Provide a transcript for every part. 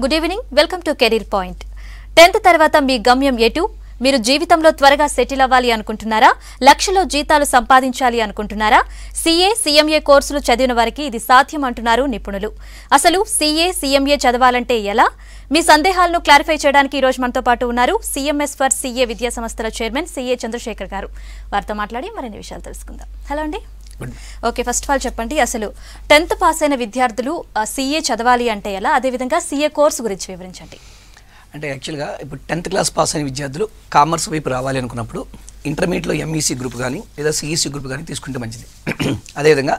Good evening, welcome to career point. 10th తర్వాత మీ గమ్యం ఎటు? మీరు జీవితంలో త్వరగా సెటిల్ అవ్వాలి అనుకుంటున్నారా? లక్షలో జీతాలు సంపాదించాలి అనుకుంటున్నారా? సీఏ, సీఎంఏ కోర్సులు చదివిన వారికి ఇది సాధ్యం అంటున్నారు నిపుణులు. అసలు సీఏ, సీఎంఏ చదవాలంటే ఎలా? మీ సందేహాలను క్లారిఫై చేయడానికి ఈ రోజు మనతో పాటు ఉన్నారు సీఎంఎస్ ఫర్ సీఏ విద్యా సంస్థల చైర్మన్ సీఏ చంద్రశేఖర్ గారు. వారితో మాట్లాడి మరిన్ని విషయాలు తెలుసుకుందాం. హలో అండి. ఓకే, ఫస్ట్ ఆఫ్ ఆల్ చెప్పండి, అసలు 10th పాస్ అయిన విద్యార్థులు సీఏ చదవాలి అంటే ఎలా? అదేవిధంగా సీఏ కోర్సు గురించి వివరించండి. అంటే యాక్చువల్గా ఇప్పుడు 10th క్లాస్ పాస్ అయిన విద్యార్థులు కామర్స్ వైపు రావాలి అనుకున్నప్పుడు ఇంటర్మీడియట్లో ఎంఈసీ గ్రూప్ కానీ లేదా సిఈసీ గ్రూప్ కానీ తీసుకుంటే మంచిది. అదేవిధంగా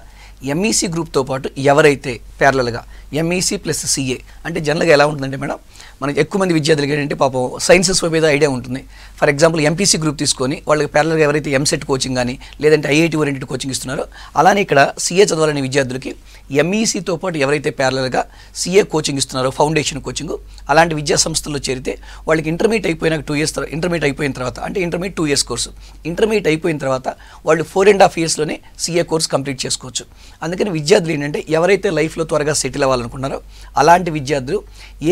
ఎంఈసీ గ్రూప్తో పాటు ఎవరైతే ప్యారలల్గా ఎంఈసీ ప్లస్ సిఏ అంటే జనరల్గా ఎలా ఉంటుందంటే మేడం, మనకి ఎక్కువ మంది విద్యార్థులకి ఏంటంటే పాపం సైన్సెస్ మీద ఐడియా ఉంటుంది. ఫర్ ఎగ్జాంపుల్ ఎంపీసీ గ్రూప్ తీసుకొని వాళ్ళకి ప్యారలల్గా ఎవరైతే ఎంసెట్ కోచింగ్ కానీ లేదంటే ఐఐటీ ఓరియంటెడ్ కోచింగ్ ఇస్తున్నారో అలానే ఇక్కడ సీఏ చదవాలనే విద్యార్థులకి ఎంఈసీతో పాటు ఎవరైతే ప్యారలల్గా సీఏ కోచింగ్ ఇస్తున్నారో ఫౌండేషన్ కోచింగ్ అలాంటి విద్యా సంస్థల్లో చేరితే వాళ్ళకి ఇంటర్మీడియట్ అయిపోయినాక 2 years ఇంటర్మీడియట్ అయిపోయిన తర్వాత అంటే ఇంటర్మీడియట్ 2 years కోర్సు, ఇంటర్మీడియట్ అయిపోయిన తర్వాత వాళ్ళు 4.5 yearsలోనే సీఏ కోర్స్ కంప్లీట్ చేసుకోవచ్చు. అందుకని విద్యార్థులు ఏంటంటే ఎవరైతే లైఫ్లో త్వరగా సెటిల్ అవ్వాలనుకున్నారో అలాంటి విద్యార్థులు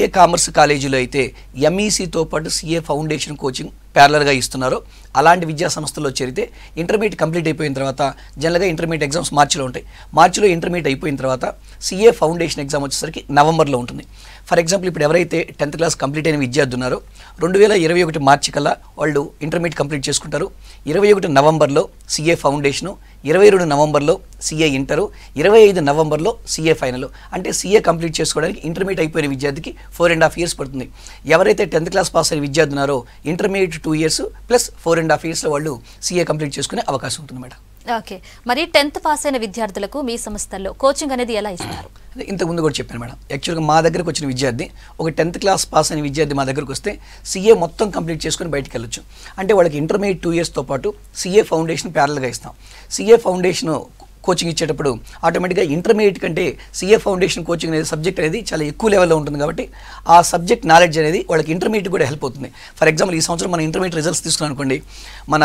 ఏ కామర్స్ కాలేజీలో అయితే ఎంఈసీతో పాటు సీఏ ఫౌండేషన్ కోచింగ్ ప్యారలల్గా ఇస్తున్నారో అలాంటి విద్యా సంస్థల్లో చేరితే ఇంటర్మీడియట్ కంప్లీట్ అయిపోయిన తర్వాత జనరల్గా ఇంటర్మీడియట్ ఎగ్జామ్స్ మార్చిలో ఉంటాయి. మార్చిలో ఇంటర్మీడియట్ అయిపోయిన తర్వాత సీఏ ఫౌండేషన్ ఎగ్జామ్ వచ్చేసరికి నవంబర్లో ఉంటుంది. ఫర్ ఎగ్జాంపుల్ ఇప్పుడు ఎవరైతే 10th క్లాస్ కంప్లీట్ అయిన విద్యార్థి ఉన్నారో 2021 మార్చి కల్లా వాళ్ళు ఇంటర్మీడియట్ కంప్లీట్ చేసుకుంటారు. 21 నవంబర్లో సీఏ ఫౌండేషను, 22 నవంబర్లో సీఏ ఇంటరు, 25 నవంబర్లో సీఏ ఫైనల్. అంటే సీఏ కంప్లీట్ చేసుకోవడానికి ఇంటర్మీడియట్ అయిపోయిన విద్యార్థికి 4.5 years పడుతుంది. ఎవరైతే 10th క్లాస్ పాస్ అయిన విద్యార్థి ఉన్నారో ఇంటర్మీడియట్ 2 years ప్లస్ 4.5 yearsలో వాళ్ళు సీఏ కంప్లీట్ చేసుకునే అవకాశం ఉంటుంది మేడం. ఓకే, మరి 10th పాస్ అయిన విద్యార్థులకు మీ సంస్థల్లో కోచింగ్ అనేది ఎలా ఇస్తారు? ఇంతకుముందు కూడా చెప్పాను మేడం. యాక్చువల్గా మా దగ్గరకు వచ్చిన విద్యార్థి ఒక 10th క్లాస్ పాస్ అయిన విద్యార్థి మా దగ్గరకు వస్తే సీఏ మొత్తం కంప్లీట్ చేసుకుని బయటికి వెళ్ళొచ్చు. అంటే వాళ్ళకి ఇంటర్మీడియట్ 2 yearsతో పాటు సీఏ ఫౌండేషన్ ప్యారలల్గా ఇస్తాం. సీఏ ఫౌండేషన్ కోచింగ్ ఇచ్చేటప్పుడు ఆటోమేటిక్గా ఇంటర్మీడియట్ కంటే సీఏ ఫౌండేషన్ కోచింగ్ అనేది సబ్జెక్ట్ అనేది చాలా ఎక్కువ లెవెల్లో ఉంటుంది కాబట్టి ఆ సబ్జెక్ట్ నాలెడ్జ్ అనేది వాళ్ళకి ఇంటర్మీడియట్ కూడా హెల్ప్ అవుతుంది. ఫర్ ఎగ్జాంపుల్ ఈ సంవత్సరం మన ఇంటర్మీడియట్ రిజల్ట్స్ తీసుకున్నాం అనుకోండి, మన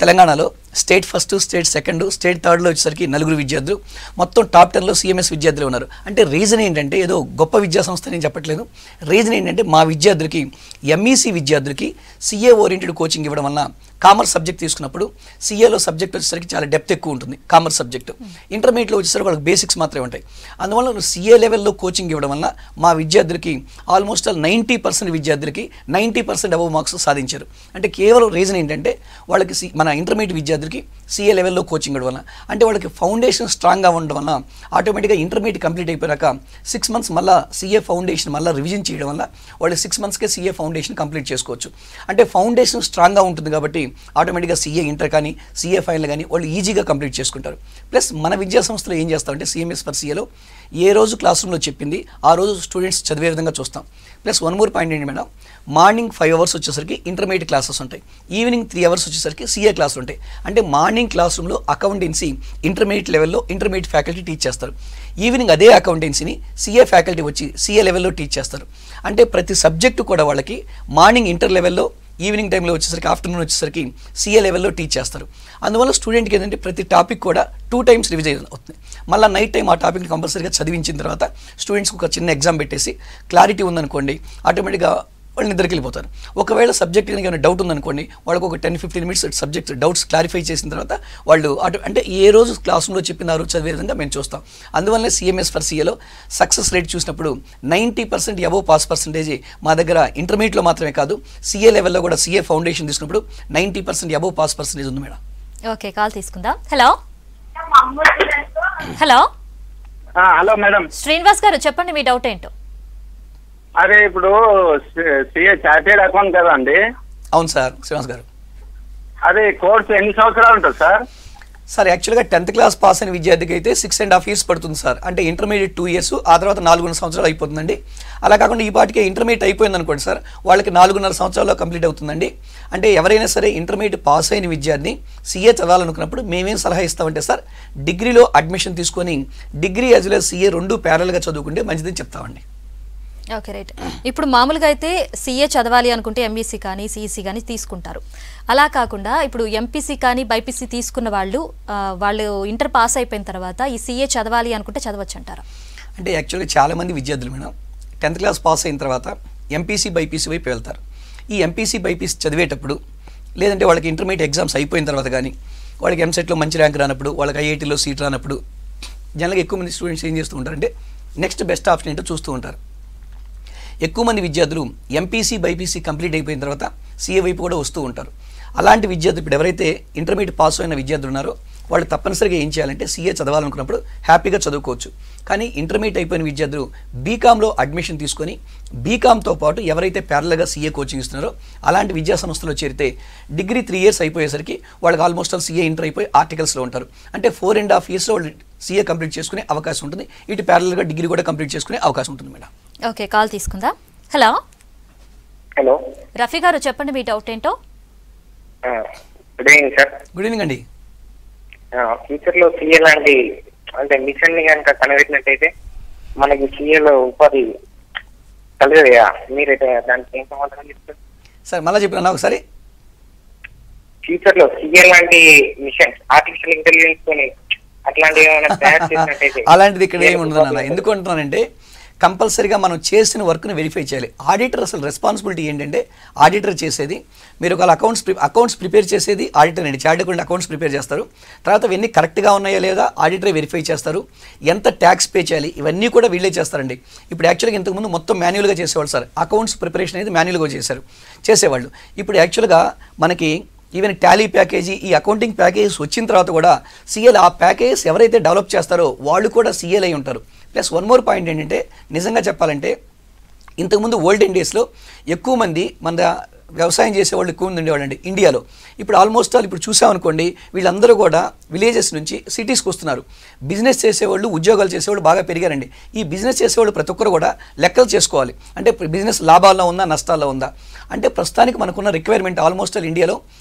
తెలంగాణలో state 1st, state 2nd, state 3rడ్లో వచ్చేసరికి 4 విద్యార్థులు, మొత్తం టాప్ 10లో సిఎంఎస్ విద్యార్థులు ఉన్నారు. అంటే రీజన్ ఏంటంటే ఏదో గొప్ప విద్యా సంస్థ నేను చెప్పట్లేదు. రీజన్ ఏంటంటే మా విద్యార్థులకి ఎంఈసీ విద్యార్థులకి సీఏ ఓరియంటెడ్ కోచింగ్ ఇవ్వడం వల్ల కామర్స్ సబ్జెక్ట్ తీసుకున్నప్పుడు సీఏలో సబ్జెక్ట్ వచ్చేసరికి చాలా డెప్త్ ఎక్కువ ఉంటుంది కామర్స్ సబ్జెక్టు. ఇంటర్మీడియట్లో వచ్చేసరికి వాళ్ళకి బేసిక్స్ మాత్రమే ఉంటాయి. అందువల్ల సీఏ లెవెల్లో కోచింగ్ ఇవ్వడం వల్ల మా విద్యార్థులకి ఆల్మోస్ట్ 90% విద్యార్థులకి 90% అబవ్ మార్క్స్ సాధించారు. అంటే కేవలం రీజన్ ఏంటంటే వాళ్ళకి మన ఇంటర్మీడియట్ విద్యార్థులకి సీఏ లెవెల్లో కోచింగ్ ఇవ్వడం వల్ల, అంటే వాళ్ళకి ఫౌండేషన్ స్ట్రాంగ్గా ఉండడం వల్ల ఆటోమేటిక్గా ఇంటర్మీడియట్ కంప్లీట్ అయిపోయాక 6 months మళ్ళీ సీఏ ఫౌండేషన్ మళ్ళీ రివిజన్ చేయడం వల్ల వాళ్ళు 6 monthsకే సీఏ ఫౌండేషన్ కంప్లీట్ చేసుకోవచ్చు. అంటే ఫౌండేషన్ స్ట్రాంగ్గా ఉంటుంది కాబట్టి ఆటోమేటిక్గా సీఏ ఇంటర్ కానీ సీఏ ఫైనల్ కానీ వాళ్ళు ఈజీగా కంప్లీట్ చేసుకుంటారు. ప్లస్ మన విద్యా సంస్థలో ఏం చేస్తామంటే సీఎంఎస్ ఫర్ సీఏలో ఏ రోజు క్లాస్ రూమ్లో చెప్పింది ఆ రోజు స్టూడెంట్స్ చదివే విధంగా చూస్తాం. ప్లస్ 1 more పాయింట్ ఏంటి మేడం, మార్నింగ్ 5 hours వచ్చేసరికి ఇంటర్మీడియట్ క్లాసెస్ ఉంటాయి, ఈవినింగ్ 3 hours వచ్చేసరికి సీఏ క్లాసులు ఉంటాయి. అంటే మార్నింగ్ క్లాస్ రూమ్లో అకౌంటెన్సీ ఇంటర్మీడియట్ లెవెల్లో ఇంటర్మీడియట్ ఫ్యాకల్టీ టీచ్ చేస్తారు. ఈవినింగ్ అదే అకౌంటెన్సీని సీఏ ఫ్యాకల్టీ వచ్చి సీఏ లెవెల్లో టీచ్ చేస్తారు. అంటే ప్రతి సబ్జెక్టు కూడా వాళ్ళకి మార్నింగ్ ఇంటర్ లెవెల్లో, ఈవినింగ్ టైంలో వచ్చేసరికి ఆఫ్టర్నూన్ వచ్చేసరికి సీఏ లెవెల్లో టీచ్ చేస్తారు. అందువల్ల స్టూడెంట్కి ఏంటంటే ప్రతి టాపిక్ కూడా 2 times రివిజన్ అవుతుంది. మళ్ళీ నైట్ టైం ఆ టాపిక్ని కంపల్సరీగా చదివించిన తర్వాత స్టూడెంట్స్కి ఒక చిన్న ఎగ్జామ్ పెట్టేసి క్లారిటీ ఉందనుకోండి ఆటోమేటిక్గా వాళ్ళు నిద్రకి వెళ్ళిపోతారు. ఒకవేళ సబ్జెక్ట్ ఏమైనా డౌట్ ఉందనుకోండి వాళ్ళకి ఒక 10-15 minutes సబ్జెక్ట్ డౌట్స్ క్లారిఫై చేసిన తర్వాత వాళ్ళు అంటే ఏ రోజు క్లాస్ రూమ్లో చెప్పిన ఆ రోజు చదివే విధంగా మేము చూస్తాం. అందువల్లనే సిఎంఎస్ ఫర్ సీఏలో సక్సెస్ రేట్ చూసినప్పుడు 90% అబవ్ పాస్ పర్సెంటేజ్ మా దగ్గర ఇంటర్మీడియట్లో మాత్రమే కాదు సీఏ లెవెల్లో కూడా సీఏ ఫౌండేషన్ తీసుకున్నప్పుడు 90% అబవ్ పాస్ పర్సెంటేజ్ ఉంది మేడం. ఓకే, కాల్ తీసుకుందాం. Hello hello hello madam, Srinivas గారు చెప్పండి మీ డౌట్ ఏంటో. అదే ఇప్పుడు సీఏ చార్టెడ్ అకౌంట్ కదా అండి? అవును సార్ శ్రీనివాస్ గారు. అదే కోర్సు ఎన్ని సంవత్సరాలు ఉంటుంది సార్? సార్ యాక్చువల్గా 10th క్లాస్ పాస్ అయిన విద్యార్థికి అయితే 6.5 years పడుతుంది సార్. అంటే ఇంటర్మీడియట్ 2 years, ఆ తర్వాత 4.5 సంవత్సరాలు అయిపోతుందండి. అలా కాకుండా ఈ పాటికే ఇంటర్మీడియట్ అయిపోయింది అనుకోండి సార్, వాళ్ళకి 4.5 సంవత్సరాల్లో కంప్లీట్ అవుతుందండి. అంటే ఎవరైనా సరే ఇంటర్మీడియట్ పాస్ అయిన విద్యార్థిని సీఏ చదవాలనుకున్నప్పుడు మేమేం సలహా ఇస్తామంటే సార్ డిగ్రీలో అడ్మిషన్ తీసుకొని degree as well as CA 2 ప్యారల్గా చదువుకుంటే మంచిదని చెప్తామండి. Okay, right. ఇప్పుడు మామూలుగా అయితే సీఏ చదవాలి అనుకుంటే ఎంబీసీ కానీ సిఈసీ కానీ తీసుకుంటారు. అలా కాకుండా ఇప్పుడు ఎంపీసీ కానీ బైపీసీ తీసుకున్న వాళ్ళు ఇంటర్ పాస్ అయిపోయిన తర్వాత ఈ సీఏ చదవాలి అనుకుంటే చదవచ్చు అంటారా? అంటే యాక్చువల్గా చాలామంది విద్యార్థులు మేడం 10th క్లాస్ పాస్ అయిన తర్వాత ఎంపీసీ బైపీసీ వైపు వెళ్తారు. ఈ ఎంపీసీ బైపీసీ చదివేటప్పుడు లేదంటే వాళ్ళకి ఇంటర్మీడియట్ ఎగ్జామ్స్ అయిపోయిన తర్వాత కానీ వాళ్ళకి ఎంసెట్లో మంచి ర్యాంక్ రానప్పుడు, వాళ్ళకి ఐఐటీలో సీట్ రానప్పుడు జనరల్గా ఎక్కువ మంది స్టూడెంట్స్ ఏం చేస్తూ ఉంటారంటే నెక్స్ట్ బెస్ట్ ఆప్షన్ ఏంటో చూస్తూ ఉంటారు. ఎక్కువ మంది విద్యార్థులు ఎంపీసీ బైపీసీ కంప్లీట్ అయిపోయిన తర్వాత సీఏ వైపు కూడా వస్తూ ఉంటారు. అలాంటి విద్యార్థులు ఇప్పుడు ఎవరైతే ఇంటర్మీడియట్ పాస్ అయిన విద్యార్థులు ఉన్నారో వాళ్ళు తప్పనిసరిగా ఏం చేయాలంటే సీఏ చదవాలనుకున్నప్పుడు హ్యాపీగా చదువుకోవచ్చు. కానీ ఇంటర్మీడియట్ అయిపోయిన విద్యార్థులు బీకామ్లో అడ్మిషన్ తీసుకొని బీకామ్తో పాటు ఎవరైతే ప్యారలల్గా సీఏ కోచింగ్ ఇస్తున్నారో అలాంటి విద్యా సంస్థలో చేరితే డిగ్రీ 3 years అయిపోయేసరికి వాళ్ళకి ఆల్మోస్ట్ ఆల్ సీఏ ఇంటర్ అయిపోయి ఆర్టికల్స్లో ఉంటారు. అంటే 4.5 yearsలో వాళ్ళు సీఏ కంప్లీట్ చేసుకునే అవకాశం ఉంటుంది. ఇటు ప్యారలల్గా డిగ్రీ కూడా కంప్లీట్ చేసుకునే అవకాశం ఉంటుంది మేడం. ఓకే, కాల్ తీసుకుందాం. హలో హలో, రఫీ గారు చెప్పండి మీ డౌట్ ఏంటో. Good evening sir. Good evening అండి. ఫ్యూచర్ లో సీఏ లాంటి అంటే మిషన్ ని కనుక కనిపెట్టినట్టయితే మనకి సీఏలో ఉపాధి కలగదా? మీరైతే దానికి ఏం సమాధానం చెప్తారు సార్? మళ్ళీ చెప్పినా ఒకసారి. ఫ్యూచర్ లో సీఏ లాంటి మిషన్ ఆర్టిఫిషియల్ ఇంటెలిజెన్స్ తోని అట్లాంటివి ఏమైనా తయారు చేసినట్టయితే అలాంటిది ఇక్కడ ఏమి ఉండదు అన్న. ఎందుకు అంటున్నానంటే కంపల్సరీగా మనం చేసిన వర్క్ని వెరిఫై చేయాలి. ఆడిటర్ అసలు రెస్పాన్సిబిలిటీ ఏంటంటే ఆడిటర్ చేసేది, మీరు ఒక అకౌంట్స్ ప్రిపేర్ చేసేది ఆడిటర్ అండి. చార్టెడ్ అకౌంట్ అకౌంట్స్ ప్రిపేర్ చేస్తారు. తర్వాత ఇవన్నీ కరెక్ట్గా ఉన్నాయా లేదా ఆడిటరే వెరిఫై చేస్తారు. ఎంత ట్యాక్స్ పే చేయాలి ఇవన్నీ కూడా వీళ్ళే చేస్తారండి. ఇప్పుడు యాక్చువల్గా ఇంతకుముందు మొత్తం మాన్యువల్గా చేసేవాళ్ళు సార్. అకౌంట్స్ ప్రిపరేషన్ అనేది మాన్యువల్గా చేసేవాళ్ళు. ఇప్పుడు యాక్చువల్గా మనకి ఈవెన్ టాలీ ప్యాకేజీ, ఈ అకౌంటింగ్ ప్యాకేజెస్ వచ్చిన తర్వాత కూడా సీఏలు ఆ ప్యాకేజెస్ ఎవరైతే డెవలప్ చేస్తారో వాళ్ళు కూడా సీఏలు అయి ఉంటారు. ప్లస్ వన్ మోర్ పాయింట్ ఏంటంటే నిజంగా చెప్పాలంటే ఇంతకుముందు ఓల్డెన్ డేస్లో ఎక్కువ మంది మన వ్యవసాయం చేసేవాళ్ళు ఎక్కువ మంది ఉండేవాళ్ళండి ఇండియాలో. ఇప్పుడు ఆల్మోస్ట్ ఆల్ ఇప్పుడు చూసామనుకోండి వీళ్ళందరూ కూడా విలేజెస్ నుంచి సిటీస్కి వస్తున్నారు. బిజినెస్ చేసేవాళ్ళు, ఉద్యోగాలు చేసేవాళ్ళు బాగా పెరిగారండి. ఈ బిజినెస్ చేసేవాళ్ళు ప్రతి ఒక్కరు కూడా లెక్కలు చేసుకోవాలి. అంటే బిజినెస్ లాభాల్లో ఉందా నష్టాల్లో ఉందా అంటే ప్రస్తుతానికి మనకున్న రిక్వైర్మెంట్ ఆల్మోస్ట్ ఆల్ ఇండియాలో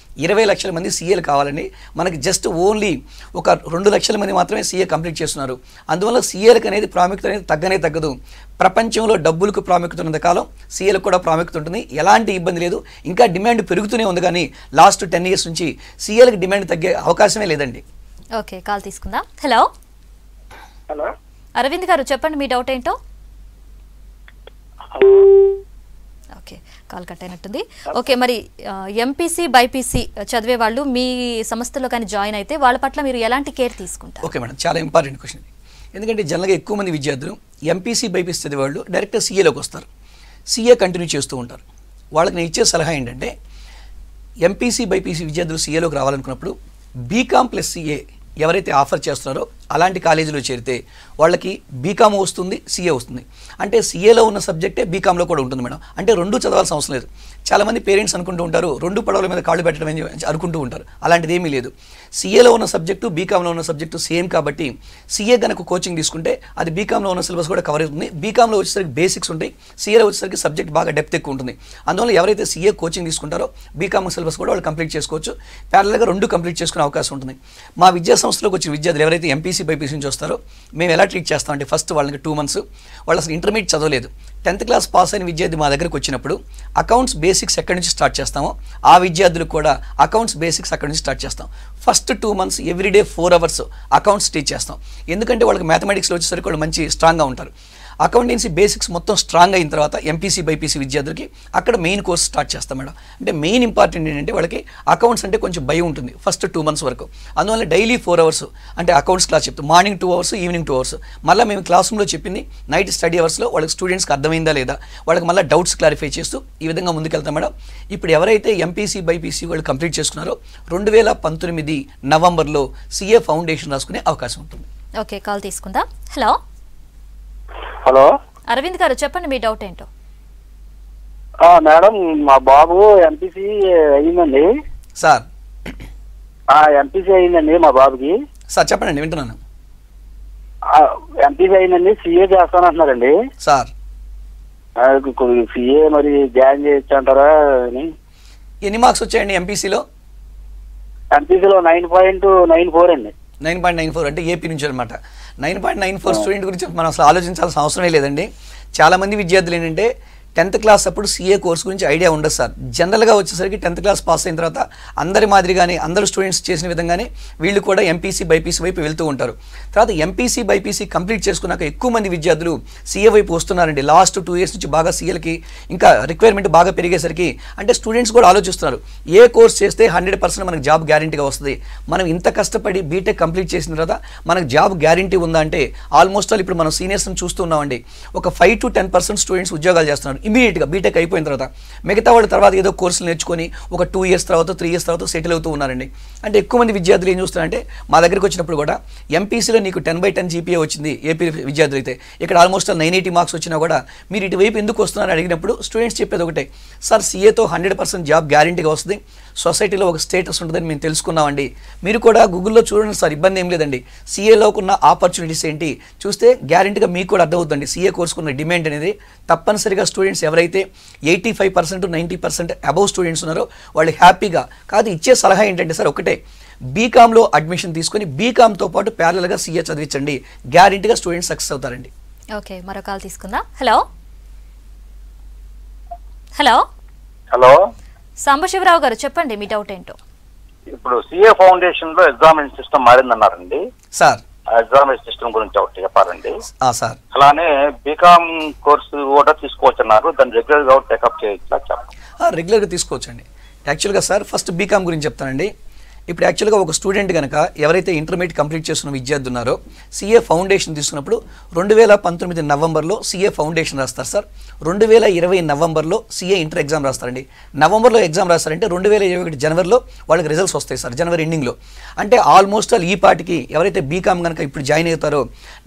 20 లక్షల మంది సీఏలు కావాలండి. మనకి జస్ట్ ఓన్లీ ఒక 2 లక్షల మంది మాత్రమే సీఏ కంప్లీట్ చేస్తున్నారు. అందువల్ల సీఏలకు అనేది ప్రాముఖ్యత అనేది తగ్గదు. ప్రపంచంలో డబ్బులకు ప్రాముఖ్యత ఉన్నంత కాలం సీఏలకు కూడా ప్రాముఖ్యత ఉంటుంది. ఎలాంటి ఇబ్బంది లేదు. ఇంకా డిమాండ్ పెరుగుతూనే ఉంది. కానీ లాస్ట్ 10 years నుంచి సీఏలకు డిమాండ్ తగ్గే అవకాశమే లేదండి. ఓకే, కాల్ తీసుకుందాం. హలో హలో, అరవింద్ గారు చెప్పండి మీ డౌట్ ఏంటో. ఓకే, కాల్ కట్ అయినట్టుంది. ఓకే, మరి ఎంపీసీ బైపీసీ చదివే వాళ్ళు మీ సంస్థలో కానీ జాయిన్ అయితే వాళ్ళ పట్ల మీరు ఎలాంటి కేర్ తీసుకుంటారు? ఓకే మేడం, చాలా ఇంపార్టెంట్ క్వశ్చన్. ఎందుకంటే జనరల్గా ఎక్కువ మంది విద్యార్థులు ఎంపీసీ బైపీసీ చదివేవాళ్ళు డైరెక్ట్గా సీఏలోకి వస్తారు. సీఏ కంటిన్యూ చేస్తూ ఉంటారు. వాళ్ళకి నేను ఇచ్చే సలహా ఏంటంటే ఎంపీసీ బైపీసీ విద్యార్థులు సీఏలోకి రావాలనుకున్నప్పుడు బీకామ్ ప్లస్ సీఏ ఎవరైతే ఆఫర్ చేస్తున్నారో అలాంటి కాలేజీలో చేరితే వాళ్ళకి బీకామ్ వస్తుంది, సీఏ వస్తుంది. అంటే సీఏలో ఉన్న సబ్జెక్టే బీకామ్లో కూడా ఉంటుంది మేడం. అంటే రెండు చదవాల్సిన అవసరం లేదు. చాలామంది పేరెంట్స్ అనుకుంటూ ఉంటారు రెండు పడవల మీద కాళ్ళు పెట్టడం అని అనుకుంటూ ఉంటారు. అలాంటిది ఏమీ లేదు. సీఏలో ఉన్న సబ్జెక్టు బీకామ్లో ఉన్న సబ్జెక్టు సేమ్ కాబట్టి సీఏ కనుక కోచింగ్ తీసుకుంటే అది బీకామ్లో ఉన్న సిలబస్ కూడా కవర్ అవుతుంది. బీకామ్లో వచ్చేసరికి బేసిక్స్ ఉంటాయి, సీఏలో వచ్చేసరికి సబ్జెక్ట్ బాగా డెప్త్ ఎక్కువ ఉంటుంది. అందువల్ల ఎవరైతే సీఏ కోచింగ్ తీసుకుంటారో బీకామ్ సిలబస్ కూడా వాళ్ళు కంప్లీట్ చేసుకోవచ్చు. ప్యారలల్గా రెండు కంప్లీట్ చేసుకునే అవకాశం ఉంటుంది. మా విద్యా సంస్థలోకి వచ్చిన విద్యార్థులు ఎవరైతే ఎంపీసీ బైపీసీ నుంచి వస్తారో మేము ఎలా ట్రీట్ చేస్తామంటే ఫస్ట్ వాళ్ళకి 2 months వాళ్ళు అసలు ఇంటర్మీడియట్ చదవలేదు. 10th class పాస్ అయిన విద్యార్థి మా దగ్గరకు వచ్చినప్పుడు అకౌంట్స్ బేసిక్స్ ఎక్కడి నుంచి స్టార్ట్ చేస్తామో ఆ విద్యార్థులకు కూడా అకౌంట్స్ బేసిక్స్ అక్కడి నుంచి స్టార్ట్ చేస్తాం. First 2 months everyday 4 hours accounts teach చేస్తాం. ఎందుకంటే వాళ్ళకి మ్యాథమెటిక్స్లో వచ్చేసరికి వాళ్ళు మంచి స్ట్రాంగ్గా ఉంటారు. అకౌంటెన్సీ బేసిక్స్ మొత్తం స్ట్రాంగ్ అయిన తర్వాత ఎంపీసీ బైపీసీ విద్యార్థులకి అక్కడ మెయిన్ కోర్స్ స్టార్ట్ చేస్తాం మేడం. అంటే మెయిన్ ఇంపార్టెంట్ ఏంటంటే వాళ్ళకి అకౌంట్స్ అంటే కొంచెం భయం ఉంటుంది ఫస్ట్ 2 months వరకు. అందువల్ల డైలీ 4 hours అంటే అకౌంట్స్ క్లాస్ చెప్తాం. Morning 2 hours, evening 2 hours. మళ్ళీ మేము క్లాస్ రూమ్లో చెప్పింది నైట్ స్టడీ అవర్స్లో వాళ్ళకి స్టూడెంట్స్కి అర్థమైందా లేదా వాళ్ళకి మళ్ళీ డౌట్స్ క్లారిఫై చేస్తూ ఈ విధంగా ముందుకెళ్తాం మేడం. ఇప్పుడు ఎవరైతే ఎంపీసీ బైపీసీ వాళ్ళు కంప్లీట్ చేసుకున్నారో 2019 నవంబర్లో సీఏ ఫౌండేషన్ రాసుకునే అవకాశం ఉంటుంది. ఓకే, కాల్ తీసుకుందాం. హలో హలో, అరవింద్ గారు చెప్పండి మీ డౌట్ ఏంటో. మేడం మా బాబు ఎంపీసీ అయిందండి. సార్ ఎంపీసీ అయిందండి మా బాబుకి. సార్ చెప్పండి వింటున్నాను. ఎంపీసీ అయిందండి, సీఏ చేస్తానంటున్నారండి. సార్ సీఏ మరి జాయిన్ చేయొచ్చు అంటారా అని. ఎన్ని మార్క్స్ వచ్చాయండి ఎంపీసీలో? ఎంపీసీలో 9.94 అండి. 9.94 అంటే ఏపీ నుంచి అనమాట. 9.94 స్టూడెంట్ గురించి మనం అసలు ఆలోచించాల్సిన అవసరమే లేదండి. చాలామంది విద్యార్థులు ఏంటంటే 10th క్లాస్ అప్పుడు సీఏ కోర్స్ గురించి ఐడియా ఉండదు సార్. జనరల్గా వచ్చేసరికి 10th క్లాస్ పాస్ అయిన తర్వాత అందరి మాదిరిగానే అందరూ స్టూడెంట్స్ చేసిన విధంగానే వీళ్ళు కూడా ఎంపీసీ బైపీసీ వైపు వెళ్తూ ఉంటారు. తర్వాత ఎంపీసీ బైపీసీ కంప్లీట్ చేసుకున్నాక ఎక్కువ మంది విద్యార్థులు సీఏ వైపు వస్తున్నారండి. లాస్ట్ 2 years నుంచి బాగా సీఏలకి ఇంకా రిక్వైర్మెంట్ బాగా పెరిగేసరికి అంటే స్టూడెంట్స్ కూడా ఆలోచిస్తున్నారు ఏ కోర్స్ చేస్తే 100% మనకు జాబ్ గ్యారంటీగా వస్తుంది, మనం ఇంత కష్టపడి బీటెక్ కంప్లీట్ చేసిన తర్వాత మనకు జాబ్ గ్యారంటీ ఉందా అంటే ఆల్మోస్ట్ ఆల్ ఇప్పుడు మనం సీనియర్స్ని చూస్తున్నామండి. ఒక 5 to 10% స్టూడెంట్స్ ఉద్యోగాలు చేస్తున్నారు ఇమీడియట్గా బీటెక్ అయిపోయిన తర్వాత. మిగతా వాళ్ళ తర్వాత ఏదో కోర్సులు నేర్చుకొని ఒక 2 years తర్వాత 3 years తర్వాత సెటిల్ అవుతూ ఉన్నారండి. అంటే ఎక్కువ మంది విద్యార్థులు ఏం చూస్తున్నారంటే మా దగ్గరికి వచ్చినప్పుడు కూడా ఎంపీసీలో నీకు 10/10 జీపీఏ వచ్చింది ఏపీ విద్యార్థులు అయితే, ఇక్కడ ఆల్మోస్ట్ 980 మార్క్స్ వచ్చినా కూడా మీరు ఇటువైపు ఎందుకు వస్తున్నారని అడిగినప్పుడు స్టూడెంట్స్ చెప్పేది ఒకటే, సార్ సీఏతో 100% జాబ్ గ్యారంటీగా వస్తుంది, సొసైటీలో ఒక స్టేటస్ ఉంటుందని మేము తెలుసుకున్నామండి. మీరు కూడా గూగుల్లో చూడండి సార్, ఇబ్బంది ఏం లేదండి. సీఏలోకి ఉన్న ఆపర్చునిటీస్ ఏంటి చూస్తే గ్యారంటీగా మీకు కూడా అర్థమవుతుందండి సీఏ కోర్సుకున్న డిమాండ్ అనేది. తప్పనిసరిగా స్టూడెంట్స్ ఎవరైతే 85% to 90% అబౌవ్ స్టూడెంట్స్ ఉన్నారో వాళ్ళు హ్యాపీగా కాదు. ఇచ్చే సలహా ఏంటంటే సార్ ఒకటే, బీకామ్లో అడ్మిషన్ తీసుకొని బీకామ్తో పాటు ప్యారలల్గా సీఏ చదివించండి, గ్యారంటీగా స్టూడెంట్స్ సక్సెస్ అవుతారండి. ఓకే, మరో కాల్ తీసుకుందాం. Hello hello hello Sambasivarao garu చెప్పండి మీ డౌట్ ఏంటో. ఇప్పుడు సిఏ ఫౌండేషన్ లో ఎగ్జామినేషన్ సిస్టమ్ మారిందన్నారండి సార్. ఎగ్జామినేషన్ సిస్టమ్ గురించి ఒకటి చెప్పారండి సార్. అలానే బీకామ్ కోర్సు కూడా తీసుకోవచ్చు అన్నారు, దాన్ని రెగ్యులర్ గా టేకప్ చేయొచ్చా చెప్పండి. రెగ్యులర్గా తీసుకోవచ్చండి. యాక్చువల్గా సార్ ఫస్ట్ బీకామ్ గురించి చెప్తానండి. ఇప్పుడు యాక్చువల్గా ఒక స్టూడెంట్ కనుక ఎవరైతే ఇంటర్మీడియట్ కంప్లీట్ చేస్తున్న విద్యార్థి ఉన్నారో సీఏ ఫౌండేషన్ తీసుకున్నప్పుడు 2019 నవంబర్లో సీఏ ఫౌండేషన్ రాస్తారు సార్. 2020 నవంబర్లో సీఏ ఇంటర్ ఎగ్జామ్ రాస్తారండి. నవంబర్లో ఎగ్జామ్ రాస్తారంటే 2021 జనవరిలో వాళ్ళకి రిజల్ట్స్ వస్తాయి సార్, జనవరి ఎండింగ్లో. అంటే ఆల్మోస్ట్ ఆల్ ఈ పాటికి ఎవరైతే బీకామ్ కనుక ఇప్పుడు జాయిన్ అవుతారో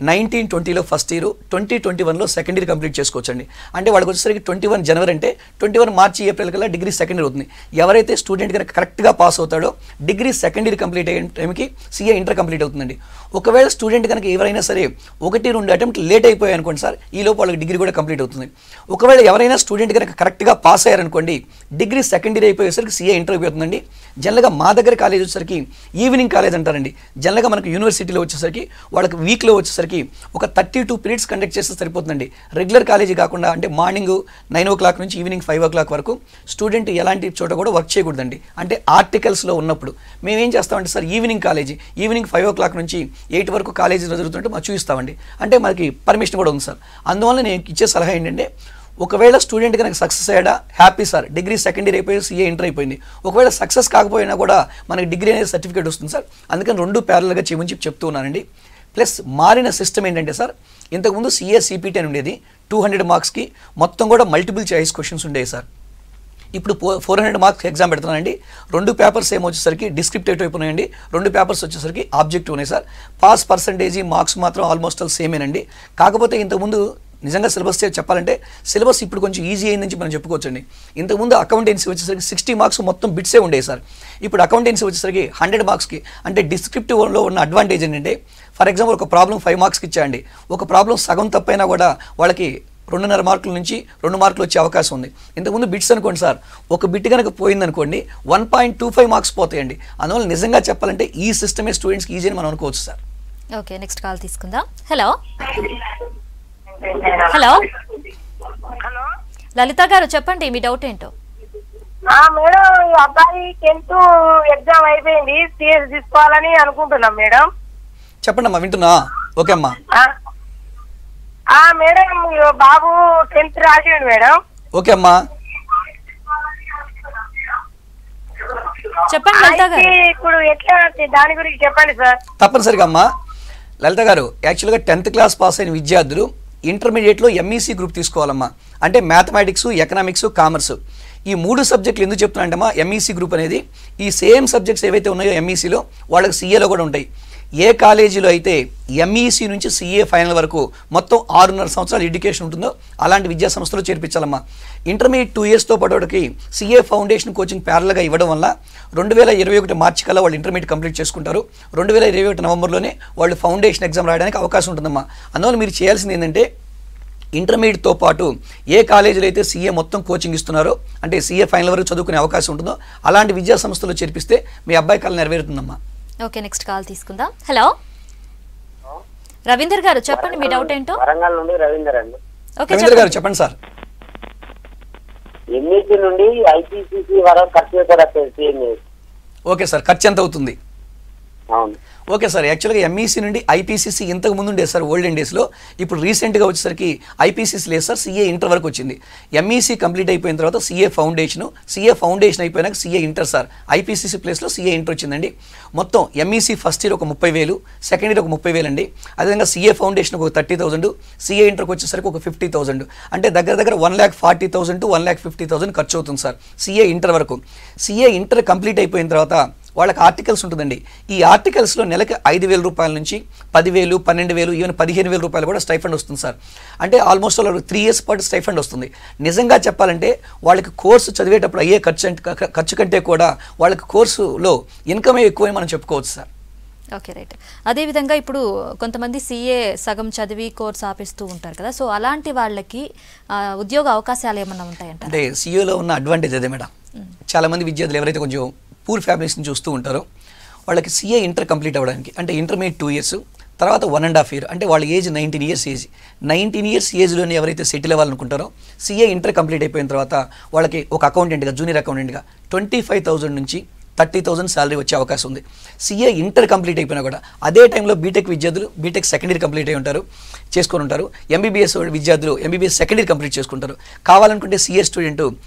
1920లో ఫస్ట్ ఇయర్, 2021లో సెకండ్ ఇయర్ కంప్లీట్ చేసుకోవచ్చండి. అంటే వాళ్ళకి వచ్చేసరికి 21 జనవరి అంటే 21 మార్చి ఏప్రిల్ కల్లా డిగ్రీ సెకండ్ ఇయర్ అవుతుంది. ఎవరైతే స్టూడెంట్ కనుక కరెక్ట్గా పాస్ అవుతాడో డిగ్రీ సెకండ్ ఇయర్ కంప్లీట్ అయ్యే టైంకి సీఏ ఇంటర్ కంప్లీట్ అవుతుందండి. ఒకవేళ స్టూడెంట్ కనుక ఎవరైనా సరే 1-2 అటెంప్ట్ లేట్ అయిపోయాయి అనుకోండి సార్, ఈ లోపు వాళ్ళకి డిగ్రీ కూడా కంప్లీట్ అవుతుంది. ఒకవేళ ఎవరైనా స్టూడెంట్ కనుక కరెక్ట్గా పాస్ అయ్యారనుకోండి డిగ్రీ సెకండ్ ఇయర్ అయిపోయేసరికి సీఏ ఇంటర్ అయిపోతుందండి. జనరల్గా మా దగ్గర కాలేజ్ వచ్చేసరికి ఈవినింగ్ కాలేజ్ అంటారండి. జనరల్గా మనకు యూనివర్సిటీలో వచ్చేసరికి వాళ్ళకి వీక్లో వచ్చేసరికి ఒక 32 periods కండక్ట్ చేస్తే సరిపోతుందండి. రెగ్యులర్ కాలేజీ కాకుండా అంటే మార్నింగ్ 9 o'clock నుంచి ఈవినింగ్ 5 o'clock వరకు స్టూడెంట్ ఎలాంటి చోట కూడా వర్క్ చేయకూడదండి. అంటే ఆర్టికల్స్లో ఉన్నప్పుడు మేమేం చేస్తామంటే sir evening college evening 5 o'clock నుంచి 8 వరకు కాలేజీ జరుగుతుంటే మనం చూపిస్తామండి. అంటే మనకి పర్మిషన్ కూడా ఉంది సార్. అందువల్ల నేను ఇచ్చే సలహా ఏంటంటే ఒకవేళ స్టూడెంట్ కనుక సక్సెస్ అయ్యాడా happy sir, degree second year అయిపోయి సీఏ ఇంటర్ అయిపోయింది. ఒకవేళ సక్సెస్ కాకపోయినా కూడా మనకి డిగ్రీ అనేది సర్టిఫికేట్ వస్తుంది సార్. అందుకని 2 ప్యారల్గా చేయమని చెప్తూ ఉన్నానండి. ప్లస్ మారిన సిస్టమ్ ఏంటంటే సార్, ఇంతకుముందు సీఏ సిపిటి అని ఉండేది 200 మార్క్స్కి మొత్తం కూడా మల్టిపుల్ చాయిస్ క్వశ్చన్స్ ఉండేవి సార్. ఇప్పుడు 400 మార్క్స్ ఎగ్జామ్ పెడుతున్నానండి. 2 పేపర్స్ ఏమొచ్చేసరికి డిస్క్రిప్టివ్ టైప్ ఉన్నాయండి, 2 పేపర్స్ వచ్చేసరికి ఆబ్జెక్టివ్ ఉన్నాయి సార్. పాస్ పర్సంటేజ్ మార్క్స్ మాత్రం ఆల్మోస్ట్ ఆల్ సేమేనండి. కాకపోతే ఇంతకుముందు నిజంగా సిలబస్ చెప్పాలంటే సిలబస్ ఇప్పుడు కొంచెం ఈజీ అయిందని మనం చెప్పుకోవచ్చండి. ఇంతకుముందు అకౌంటెన్సీ వచ్చేసరికి 60 మార్క్స్ మొత్తం బిట్సే ఉండేవి సార్. ఇప్పుడు అకౌంటెన్సీ వచ్చేసరికి 100 మార్క్స్కి. అంటే డిస్క్రిప్టివ్లో ఉన్న అడ్వాంటేజ్ ఏంటంటే ఫర్ ఎగ్జాంపుల్ ఒక ప్రాబ్లం 5 మార్క్స్కి ఇచ్చాయండి, ఒక ప్రాబ్లం సగం తప్పైనా కూడా వాళ్ళకి 2.5 మార్కుల నుంచి 2 మార్కులు వచ్చే అవకాశం ఉంది. ఇంతకుముందు బిట్స్ అనుకోండి సార్, ఒక బిట్ కనుక పోయిందనుకోండి 1.25 మార్క్స్ పోతాయండి. అందువల్ల నిజంగా చెప్పాలంటే ఈ సిస్టమే స్టూడెంట్స్కి ఈజీ అని మనం అనుకోవచ్చు సార్. ఓకే, నెక్స్ట్ కాల్ తీసుకుందాం. హలో హలో లలిత గారు చెప్పండి మీ డౌట్ ఏంటో. మేడం ఈ అబ్బాయి 10th ఎగ్జామ్ అయిపోయింది, సిఎస్ తీసుకోవాలని అనుకుంటున్నాం మేడం. చెప్పండి అమ్మా, వింటున్నా. ఓకే అమ్మా. మేడం బాబు 10th రాసాడు మేడం. ఓకే అమ్మా. చెప్పండి లలిత గారు. ఇప్పుడు ఎట్లా దాని గురించి చెప్పండి సార్. తప్పనిసరిగా అమ్మా. లలిత గారు యాక్చువల్గా 10th క్లాస్ పాస్ అయిన విద్యార్థులు ఇంటర్మీడియట్లో ఎంఈసీ గ్రూప్ తీసుకోవాలమ్మా. అంటే మ్యాథమెటిక్స్, ఎకనామిక్స్, కామర్స్ ఈ 3 సబ్జెక్టులు ఎందుకు చెప్తున్నాంటమ్మా ఎంఈసీ గ్రూప్ అనేది, ఈ సేమ్ సబ్జెక్ట్స్ ఏవైతే ఉన్నాయో ఎంఈసీలో వాళ్ళకి సీఏలో కూడా ఉంటాయి. ఏ కాలేజీలో అయితే ఎంఈసీ నుంచి సీఏ ఫైనల్ వరకు మొత్తం 6.5 సంవత్సరాలు ఎడ్యుకేషన్ ఉంటుందో అలాంటి విద్యా సంస్థలో చేర్పించాలమ్మా. ఇంటర్మీడియట్ 2 yearsతో పాటుకి సీఏ ఫౌండేషన్ కోచింగ్ ప్యారల్గా ఇవ్వడం వల్ల 2021 మార్చి కల్లా వాళ్ళు ఇంటర్మీడియట్ కంప్లీట్ చేసుకుంటారు. 2021 నవంబర్లోనే వాళ్ళు ఫౌండేషన్ ఎగ్జామ్ రాయడానికి అవకాశం ఉంటుందమ్మా. అందువల్ల మీరు చేయాల్సింది ఏంటంటే ఇంటర్మీడియట్తో పాటు ఏ కాలేజీలో అయితే సీఏ మొత్తం కోచింగ్ ఇస్తున్నారో అంటే సీఏ ఫైనల్ వరకు చదువుకునే అవకాశం ఉంటుందో అలాంటి విద్యా సంస్థలో చేర్పిస్తే మీ అబ్బాయి కళ నెరవేరుతుందమ్మా. ఓకే, నెక్స్ట్ కాల్ తీసుకుందాం. హలో రవీందర్ గారు చెప్పండి మీ డౌట్ ఏంటో. వరంగల్ నుండి రవీందర్ అండి. ఓకే రవీందర్ గారు చెప్పండి సార్. ఎంఈసీ నుండి ఐపీసీసీ వరకు ఖర్చు పెట్టారు సిఎంఏ. ఓకే సార్, ఖర్చు ఎంత అవుతుంది? అవును. ఓకే సార్, యాక్చువల్గా ఎంఈసీ నుండి ఐపీసీసీ ఇంతకు ముందు ఉండేది సార్ ఓల్డెన్ డేస్లో. ఇప్పుడు రీసెంట్గా వచ్చేసరికి ఐపీసీసీ లేదు సార్, సిఏ ఇంటర్ వరకు వచ్చింది. ఎంఈసీ కంప్లీట్ అయిపోయిన తర్వాత సిఏ ఫౌండేషన్ అయిపోయినాక సిఏ ఇంటర్ సార్. ఐపీసీసీ ప్లేస్లో సిఏ ఇంటర్ వచ్చిందండి. మొత్తం ఎంఈసీ ఫస్ట్ ఇయర్ ఒక 30,000, సెకండ్ ఇయర్ ఒక 30,000 అండి. అదేవిధంగా సిఏ ఫౌండేషన్ ఒక 30,000, సిఏ ఇంటర్కి వచ్చేసరికి ఒక 50,000. అంటే దగ్గర 1,40,000 to 1,50,000 ఖర్చు అవుతుంది సార్ సిఏ ఇంటర్ వరకు. సిఏ ఇంటర్ కంప్లీట్ అయిపోయిన తర్వాత వాళ్ళకి ఆర్టికల్స్ ఉంటుందండి. ఈ ఆర్టికల్స్లో నెలకి 5,000 రూపాయల నుంచి 10,000, 12,000, ఈవెన్ 15,000 రూపాయలు కూడా స్టైఫండ్ వస్తుంది సార్. అంటే ఆల్మోస్ట్ వాళ్ళకి 3 years పాటు స్టైఫండ్ వస్తుంది. నిజంగా చెప్పాలంటే వాళ్ళకి కోర్సు చదివేటప్పుడు అయ్యే ఖర్చు కంటే కూడా వాళ్ళకి కోర్సులో ఇన్కమే ఎక్కువని మనం చెప్పుకోవచ్చు సార్. Okay, right. అదేవిధంగా ఇప్పుడు కొంతమంది సిఏ సగం చదివి కోర్స్ ఆపిస్తూ ఉంటారు కదా, సో అలాంటి వాళ్ళకి ఉద్యోగ అవకాశాలు ఏమన్నా ఉంటాయంట? అంటే సిఏలో ఉన్న అడ్వాంటేజ్ అదే మేడం. చాలామంది విద్యార్థులు ఎవరైతే కొంచెం పూర్ ఫ్యామిలీస్ని చూస్తూ ఉంటారో వాళ్ళకి సిఏ ఇంటర్ కంప్లీట్ అవ్వడానికి అంటే ఇంటర్మీడియట్ 2 years, తర్వాత 1.5 year, అంటే వాళ్ళ ఏజ్ 19 years ఏజ్. 19 years ఏజ్లోనే ఎవరైతే సెటిల్ అవ్వాలనుకుంటారో సిఏ ఇంటర్ కంప్లీట్ అయిపోయిన తర్వాత వాళ్ళకి ఒక అకౌంటెంట్గా, జూనియర్ అకౌంటెంట్గా 25,000 నుంచి 30,000 శాలరీ వచ్చే అవకాశం ఉంది. సిఏ ఇంటర్ కంప్లీట్ అయిపోయినా కూడా అదే టైంలో బీటెక్ విద్యార్థులు బీటెక్ సెకండ్ ఇయర్ కంప్లీట్ అయి ఉంటారు, చేసుకొని ఉంటారు. ఎంబీబీఎస్ విద్యార్థులు ఎంబీబీఎస్ సెకండ్ ఇయర్ కంప్లీట్ చేసుకుంటారు. కావాలనుకుంటే సిఏ స్టూడెంట్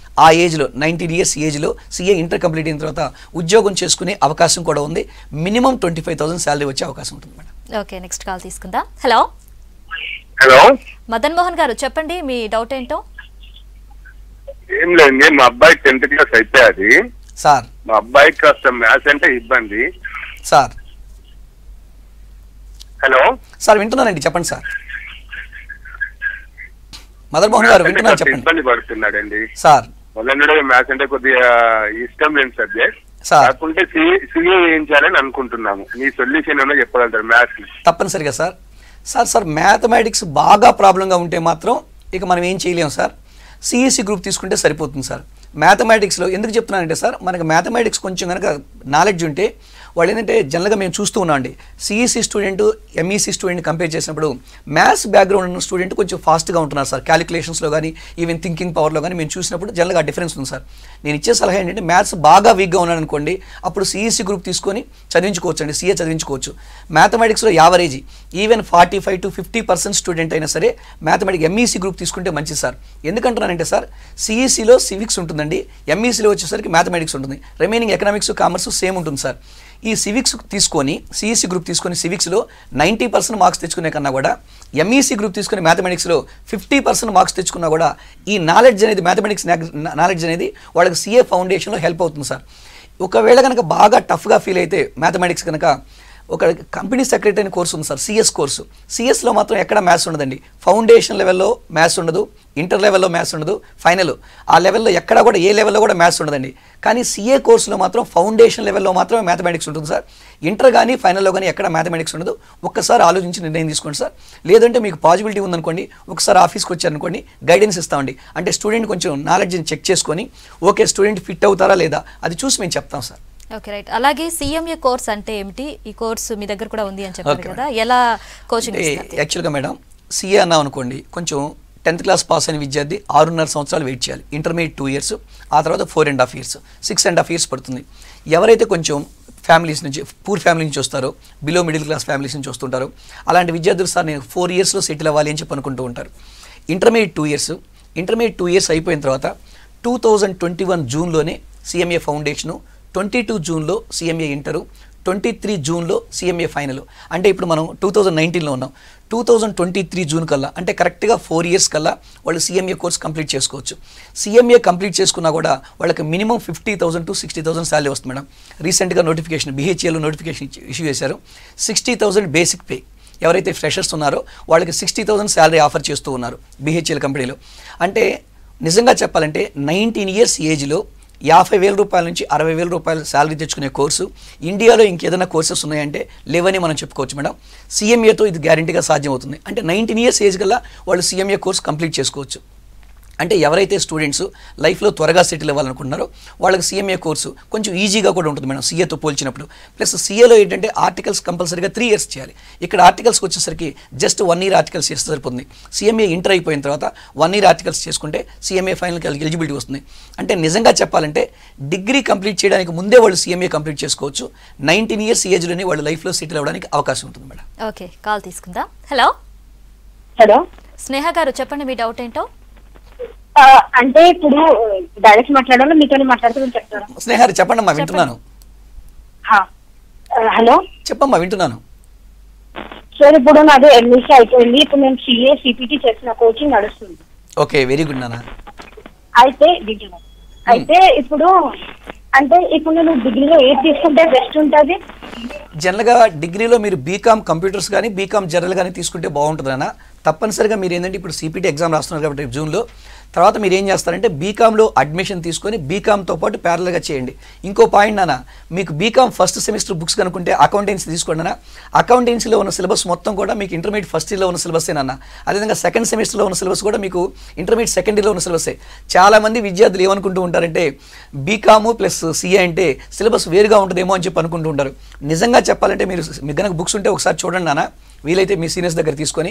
ఆ ఏజ్లో 19 years ఏజ్లో సిఏ ఇంటర్ కంప్లీట్ అయిన తర్వాత ఉద్యోగం చేసుకునే అవకాశం కూడా ఉంది. మినిమం 25,000 శాలరీ వచ్చే అవకాశం ఉంటుంది మేడం. ఓకే, నెక్స్ట్ కాల్ తీసుకుందాం. హలో హలో, మదన్ మోహన్ గారు, చెప్పండి మీ డౌట్ ఏంటో. ఏం లేదండి, మా అబ్బాయి 10th class అయిపోయాది సార్. మా అబ్బాయికి కాస్త మ్యాథ్స్ అంటే ఇబ్బంది సార్. హలో సార్, వింటున్నానండి, చెప్పండి సార్. మదన్ మోహన్ గారు వింటున్నారు, చెప్పండి. ఇబ్బంది పడుతున్నాడండి సార్. మొదలనే మ్యాథ్స్ అంటే కొద్దిగా ఇష్టం లేని సబ్జెక్ట్. కాకుంటే సిఏ ఏం చేయాలని అనుకుంటున్నాము. మీ సొల్యూషన్ ఏమో చెప్పగలుగుతారు మ్యాథ్స్? తప్పనిసరిగా సార్. సార్ మ్యాథమెటిక్స్ బాగా ప్రాబ్లంగా ఉంటే మాత్రం ఇక మనం ఏం చేయలేము సార్. సిఈసి గ్రూప్ తీసుకుంటే సరిపోతుంది సార్. మ్యాథమెటిక్స్లో ఎందుకు చెప్తున్నానంటే సార్, మనకి మ్యాథమెటిక్స్ కొంచెం కనుక నాలెడ్జ్ ఉంటే వాళ్ళు ఏంటంటే జనరల్గా మేము చూస్తూ ఉన్నాం అండి, CEC student MEC student compare చేసినప్పుడు మ్యాథ్స్ బ్యాక్గ్రౌండ్ ఉన్న స్టూడెంట్ కొంచెం ఫాస్ట్గా ఉంటున్నారు సార్. క్యాలిక్యులేషన్స్లో కానీ ఈవెన్ థింకింగ్ పవర్లో కానీ మేము చూసినప్పుడు జనరల్గా ఆ డిఫరెన్స్ ఉంది సార్. నేను ఇచ్చే సలహా ఏంటంటే మ్యాథ్స్ బాగా వీక్గా ఉన్నాడు అనుకోండి, అప్పుడు సిఈసి గ్రూప్ తీసుకొని చదివించుకోవచ్చు అండి, సిఏ చదివించుకోవచ్చు. మ్యాథమెటిక్స్లో యావరేజ్ ఈవెన్ 45 to 50% స్టూడెంట్ అయినా సరే మ్యాథమెటిక్స్ ఎంఈసి గ్రూప్ తీసుకుంటే మంచిది సార్. ఎందుకంటున్నానంటే సార్, సిఈసిలో సివిక్స్ ఉంటుందండి, ఎంఈసిలో వచ్చేసరికి మ్యాథమెటిక్స్ ఉంటుంది, రిమైనింగ్ ఎకనామిక్స్ కామర్స్ సేమ్ ఉంటుంది సార్. ఈ సివిక్స్ తీసుకొని సిఈసి గ్రూప్ తీసుకొని సివిక్స్లో 90% మార్క్స్ తెచ్చుకునే కన్నా కూడా ఎంఈసి గ్రూప్ తీసుకుని మ్యాథమెటిక్స్లో 50% మార్క్స్ తెచ్చుకున్నా కూడా ఈ నాలెడ్జ్ అనేది మ్యాథమెటిక్స్ నాలెడ్జ్ అనేది వాళ్ళకి సిఏ ఫౌండేషన్లో హెల్ప్ అవుతుంది సార్. ఒకవేళ కనుక బాగా టఫ్గా ఫీల్ అయితే మ్యాథమెటిక్స్ కనుక ఒక కంపెనీ సెక్రటరీ అనే కోర్సు ఉంది సార్, సిఎస్ కోర్సు. సిఎస్లో మాత్రం ఎక్కడ మ్యాథ్స్ ఉండదండి. ఫౌండేషన్ లెవెల్లో మ్యాథ్స్ ఉండదు, ఇంటర్ లెవెల్లో మ్యాథ్స్ ఉండదు, ఫైనల్ ఆ లెవెల్లో ఎక్కడ కూడా ఏ లెవెల్లో కూడా మ్యాథ్స్ ఉండదండి. కానీ సిఏ కోర్సులో మాత్రం ఫౌండేషన్ లెవెల్లో మాత్రమే మ్యాథమెటిక్స్ ఉంటుంది సార్. ఇంటర్ కానీ ఫైనల్లో కానీ ఎక్కడ మ్యాథమెటిక్స్ ఉండదు. ఒక్కసారి ఆలోచించి నిర్ణయం తీసుకోండి సార్. లేదంటే మీకు పాజిబిలిటీ ఉందనుకోండి, ఒకసారి ఆఫీస్కి వచ్చారనుకోండి, గైడెన్స్ ఇస్తామండి. అంటే స్టూడెంట్ కొంచెం నాలెడ్జ్ని చెక్ చేసుకొని ఓకే స్టూడెంట్ ఫిట్ అవుతారా లేదా అది చూసి మేము చెప్తాం సార్. Okay, right. అలాగే సిఎంఏ కోర్స్ అంటే ఏమిటి? ఈ కోర్సు మీ దగ్గర కూడా ఉంది అని చెప్పారు కదా, ఎలా కోచింగ్ ఇస్తారు? యాక్చువల్గా మేడం, సిఏ అన్నాం అనుకోండి, కొంచెం 10th class పాస్ అయిన విద్యార్థి 6.5 సంవత్సరాలు వెయిట్ చేయాలి. ఇంటర్మీడియట్ 2 years, ఆ తర్వాత 4.5 years, 6.5 years పడుతుంది. ఎవరైతే కొంచెం ఫ్యామిలీస్ నుంచి పూర్ ఫ్యామిలీ నుంచి వస్తారో, బిలో మిడిల్ క్లాస్ ఫ్యామిలీస్ నుంచి వస్తుంటారో అలాంటి విద్యార్థులు సార్ నేను 4 yearsలో సెటిల్ అవ్వాలి అని చెప్పి అనుకుంటూ ఉంటారు. ఇంటర్మీడియట్ 2 years అయిపోయిన తర్వాత 2021 జూన్లోనే సిఎంఏ ఫౌండేషను, 22 జూన్లో సిఎంఏ ఇంటరు, 23 జూన్లో సిఎంఏ ఫైనల్. అంటే ఇప్పుడు మనం 2019లో ఉన్నాం. 2023 జూన్ కల్లా అంటే కరెక్ట్గా 4 years కల్లా వాళ్ళు సిఎంఏ కోర్స్ కంప్లీట్ చేసుకోవచ్చు. సిఎంఏ కంప్లీట్ చేసుకున్నా కూడా వాళ్ళకి మినిమం 50,000 to 60,000 శాలరీ వస్తుంది మేడం. రీసెంట్గా నోటిఫికేషన్ BHAలో నోటిఫికేషన్ ఇష్యూ చేశారు. 60,000 బేసిక్ పే. ఎవరైతే ఫ్రెషర్స్ ఉన్నారో వాళ్ళకి 60,000 శాలరీ ఆఫర్ చేస్తూ ఉన్నారు BHAL కంపెనీలో. అంటే నిజంగా చెప్పాలంటే 19 years ఏజ్లో 50,000 రూపాయల నుంచి 60,000 రూపాయల శాలరీ తెచ్చుకునే కోర్సు ఇండియాలో ఇంకేదైనా కోర్సెస్ ఉన్నాయంటే లేవని మనం చెప్పుకోవచ్చు మేడం. సిఎంఏతో ఇది గ్యారంటీగా సాధ్యం అవుతుంది. అంటే 19 years ఏజ్ కల్లా వాళ్ళు సిఎంఏ కోర్స్ కంప్లీట్ చేసుకోవచ్చు. అంటే ఎవరైతే స్టూడెంట్స్ లైఫ్లో త్వరగా సెటిల్ అవ్వాలనుకుంటున్నారో వాళ్ళకి సీఎంఏ కోర్సు కొంచెం ఈజీగా కూడా ఉంటుంది మేడం సీఏతో పోల్చినప్పుడు. ప్లస్ సీఏలో ఏంటంటే ఆర్టికల్స్ కంపల్సరీగా 3 years చేయాలి. ఇక్కడ ఆర్టికల్స్కి వచ్చేసరికి జస్ట్ 1 year ఆర్టికల్స్ చేస్తే సరిపోతుంది. సీఎంఏ ఇంటర్ అయిపోయిన తర్వాత 1 year ఆర్టికల్స్ చేసుకుంటే సీఎంఏ ఫైనల్కి ఎలిజిబిలిటీ వస్తుంది. అంటే నిజంగా చెప్పాలంటే డిగ్రీ కంప్లీట్ చేయడానికి ముందే వాళ్ళు సీఎంఏ కంప్లీట్ చేసుకోవచ్చు. 19 years ఏజ్లోనే వాళ్ళు లైఫ్లో సెటిల్ అవ్వడానికి అవకాశం ఉంటుంది మేడం. ఓకే, కాల్ తీసుకుందాం. హలో హలో, స్నేహ గారు చెప్పండి మీ డౌట్ ఏంటో. అంటే ఇప్పుడు డైరెక్ట్ మాట్లాడాలో మీతో మాట్లాడుతూ చెప్తారా? స్నేహారి చెప్పండి అమ్మా, వింటున్నాను. హలో చెప్పమ్మా, వింటున్నాను. సార్ ఇప్పుడు నాది ఎంఈసీ అయిపోయింది. ఇప్పుడు నేను సిఏ సిపిటి చేసిన కోచింగ్ నడుస్తుంది. ఓకే, వెరీ గుడ్ నాన్న. అయితే ఇప్పుడు అంటే ఇప్పుడు నేను డిగ్రీలో ఏది తీసుకుంటే బెస్ట్ ఉంటుంది? జనరల్గా డిగ్రీలో మీరు బీకామ్ కంప్యూటర్స్ కానీ బీకామ్ జనరల్ కానీ తీసుకుంటే బాగుంటుంది అన్న. తప్పనిసరిగా మీరు ఏంటంటే ఇప్పుడు సిపిటి ఎగ్జామ్ రాస్తున్నారు కాబట్టి జూన్లో, తర్వాత మీరు ఏం చేస్తారంటే బీకామ్లో అడ్మిషన్ తీసుకొని బీకామ్తో పాటు ప్యారల్గా చేయండి. ఇంకో పాయింట్ నాన్న, మీకు బీకామ్ ఫస్ట్ సెమిస్టర్ బుక్స్ కనుక్కుంటే అకౌంటెన్సీ తీసుకోండి అన్న. అకౌంటెన్సీలో ఉన్న సిలబస్ మొత్తం కూడా మీకు ఇంటర్మీడియట్ ఫస్ట్ ఇయర్లో ఉన్న సిలబస్సేనన్న. అదేవిధంగా సెకండ్ సెమిస్టర్లో ఉన్న సిలబస్ కూడా మీకు ఇంటర్మీడియట్ సెకండ్ ఇయర్లో ఉన్న సిలబస్సే. చాలామంది విద్యార్థులు ఏమనుకుంటూ ఉంటారంటే బీకాము ప్లస్ సిఏ అంటే సిలబస్ వేరుగా ఉంటుందేమో అని చెప్పి అనుకుంటూ ఉంటారు. నిజంగా చెప్పాలంటే మీరు కనుక బుక్స్ ఉంటే ఒకసారి చూడండి నాన్న, వీలైతే మీ సీనియర్స్ దగ్గర తీసుకొని.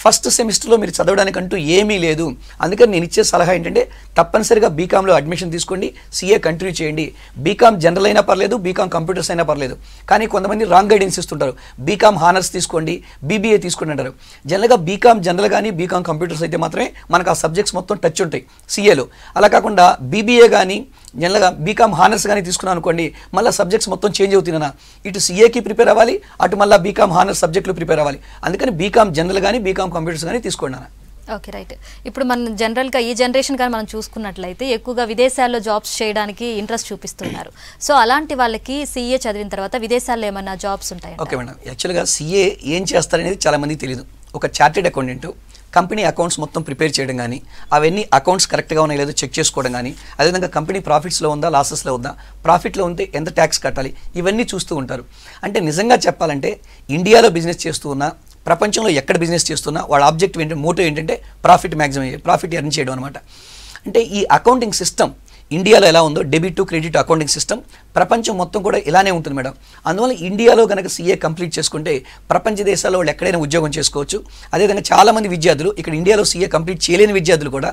ఫస్ట్ సెమిస్టర్లో మీరు చదవడానికంటూ ఏమీ లేదు. అందుకని నేను ఇచ్చే సలహా ఏంటంటే తప్పనిసరిగా బీకామ్లో అడ్మిషన్ తీసుకోండి, సీఏ కంటిన్యూ చేయండి. బీకామ్ జనరల్ అయినా పర్లేదు, బీకామ్ కంప్యూటర్స్ అయినా పర్లేదు. కానీ కొంతమంది రాంగ్ గైడెన్స్ ఇస్తుంటారు. బీకామ్ హానర్స్ తీసుకోండి, బీబీఏ తీసుకోండి అంటారు. జనరల్గా బీకామ్ జనరల్ కానీ బీకామ్ కంప్యూటర్స్ అయితే మాత్రమే మనకు ఆ సబ్జెక్ట్స్ మొత్తం టచ్ ఉంటాయి సీఏలో. అలా కాకుండా బీబీఏ కానీ జనరల్గా బీకామ్ హానర్స్ కానీ తీసుకున్నాను అనుకోండి, మళ్ళీ సబ్జెక్ట్స్ మొత్తం చేంజ్ అవుతున్నానా. ఇటు సీఏకి ప్రిపేర్ అవ్వాలి, అటు మళ్ళీ బీకామ్ హానర్స్ సబ్జెక్టులు ప్రిపేర్ అవ్వాలి. అందుకని బీకామ్ జనరల్ కానీ బీకామ్ కంప్యూటర్స్ కానీ తీసుకోండి అన్న. Okay, right. ఇప్పుడు మనం జనరల్గా ఈ జనరేషన్ కానీ మనం చూసుకున్నట్లయితే ఎక్కువగా విదేశాల్లో జాబ్స్ చేయడానికి ఇంట్రెస్ట్ చూపిస్తున్నారు. సో అలాంటి వాళ్ళకి సీఏ చదివిన తర్వాత విదేశాల్లో ఏమన్నా జాబ్స్ ఉంటాయి? ఓకే మేడం, యాక్చువల్గా సీఏ ఏం చేస్తారనేది చాలామందికి తెలియదు. ఒక చార్టెడ్ అకౌంటెంట్ కంపెనీ అకౌంట్స్ మొత్తం ప్రిపేర్ చేయడం కానీ, అవన్నీ అకౌంట్స్ కరెక్ట్గా ఉన్నాయి లేదో చెక్ చేసుకోవడం కానీ, అదేవిధంగా కంపెనీ ప్రాఫిట్స్లో ఉందా లాసెస్లో ఉందా, ప్రాఫిట్లో ఉంటే ఎంత ట్యాక్స్ కట్టాలి, ఇవన్నీ చూస్తూ ఉంటారు. అంటే నిజంగా చెప్పాలంటే ఇండియాలో బిజినెస్ చేస్తూ ఉన్నా, ప్రపంచంలో ఎక్కడ బిజినెస్ చేస్తున్నా వాళ్ళ ఆబ్జెక్టివ్ ఏంటంటే, మోటో ఏంటంటే ప్రాఫిట్ ఎర్న్ చేయడం అనమాట. అంటే ఈ అకౌంటింగ్ సిస్టమ్ ఇండియాలో ఎలా ఉందో debit to credit accounting system ప్రపంచం మొత్తం కూడా ఇలానే ఉంటుంది మేడం. అందువల్ల ఇండియాలో కనుక సీఏ కంప్లీట్ చేసుకుంటే ప్రపంచ దేశాల్లో వాళ్ళు ఎక్కడైనా ఉద్యోగం చేసుకోవచ్చు. అదేవిధంగా చాలామంది విద్యార్థులు ఇక్కడ ఇండియాలో సీఏ కంప్లీట్ చేయలేని విద్యార్థులు కూడా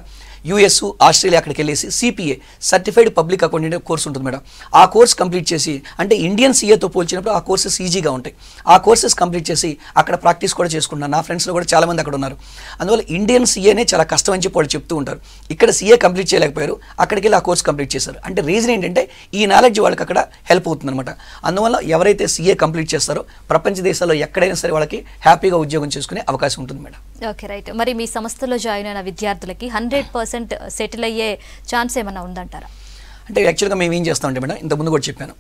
యూఎస్, ఆస్ట్రేలియా అక్కడికి వెళ్ళేసి CPA certified public accountant course ఉంటుంది మేడం. ఆ కోర్స్ కంప్లీట్ చేసి, అంటే ఇండియన్ సీఏతో పోల్చినప్పుడు ఆ కోర్సెస్ ఈజీగా ఉంటాయి. ఆ కోర్సెస్ కంప్లీట్ చేసి అక్కడ ప్రాక్టీస్ కూడా చేసుకుంటున్నారు. నా ఫ్రెండ్స్లో కూడా చాలామంది అక్కడ ఉన్నారు. అందువల్ల ఇండియన్ సీఏనే చాలా కష్టం అని చెప్పి వాళ్ళు చెప్తూ ఉంటారు. ఇక్కడ సీఏ కంప్లీట్ చేయలేకపోయారు, అక్కడికి వెళ్ళి ఆ కోర్స్ కంప్లీట్ చేశారు. అంటే రీజన్ ఏంటంటే ఈ నాలెడ్జ్ వాళ్ళకి అక్కడ హెల్ప్ అవుతుంది అనమాట. అందువల్ల ఎవరైతే సీఏ కంప్లీట్ చేస్తారో ప్రపంచ దేశాల్లో ఎక్కడైనా సరే వాళ్ళకి హ్యాపీగా ఉద్యోగం చేసుకునే అవకాశం ఉంటుంది మేడం. Okay, right. మరి మీ సంస్థలో జాయిన్ అయిన విద్యార్థులకి 100% సెటిల్ అయ్యే ఛాన్స్ ఏమన్నా ఉందంటారా? అంటే యాక్చువల్గా మేము ఏం చేస్తామంటే మేడం, ఇంతకుముందు కూడా చెప్పాను,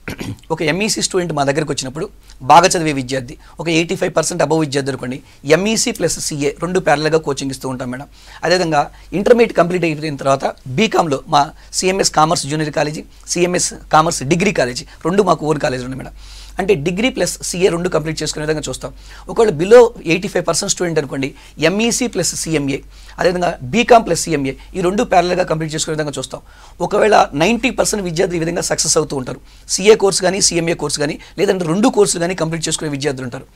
ఒక ఎంఈసీ స్టూడెంట్ మా దగ్గరకు వచ్చినప్పుడు బాగా చదివే విద్యార్థి, ఒక 85% అబవ్ విద్యార్థి అనుకోండి, ఎంఈసీ ప్లస్ సీఏ 2 ప్యారల్గా కోచింగ్ ఇస్తూ ఉంటాం మేడం. అదేవిధంగా ఇంటర్మీడియట్ కంప్లీట్ అయిపోయిన తర్వాత బీకామ్లో మా CMS commerce junior college, CMS commerce degree college 2 మాకు ఓన్ కాలేజీ ఉన్నాయి మేడం. అంటే డిగ్రీ ప్లస్ సీఏ 2 కంప్లీట్ చేసుకునే విధంగా చూస్తాం. ఒకవేళ బిలో 85% స్టూడెంట్ అనుకోండి, ఎంఈసీ ప్లస్ సిఎంఏ, అదేవిధంగా బీకామ్ ప్లస్ సిఎంఏ ఈ 2 ప్యారల్గా కంప్లీట్ చేసుకునే విధంగా చూస్తాం. ఒకవేళ 90% విద్యార్థులు ఈ విధంగా సక్సెస్ అవుతూ ఉంటారు. సీఏ కోర్స్ కానీ సిఎంఏ కోర్స్ కానీ లేదంటే 2 కోర్సులు కానీ కంప్లీట్ చేసుకునే విద్యార్థులు ఉంటారు.